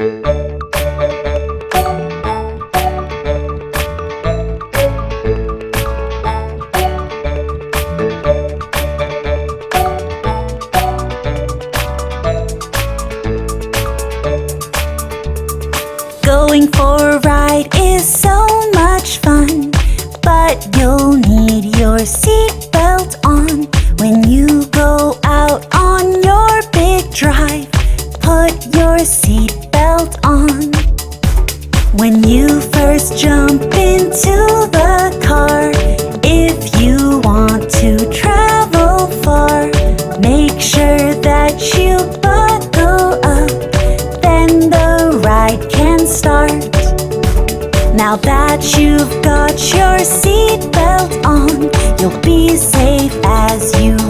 Going for a ride is so much fun, but you'll need your seatbelt on. When you go out on your big drive, put your seatbelt on. When you first jump into the car, if you want to travel far, make sure that you buckle up, then the ride can start. Now that you've got your seatbelt on, you'll be safe as you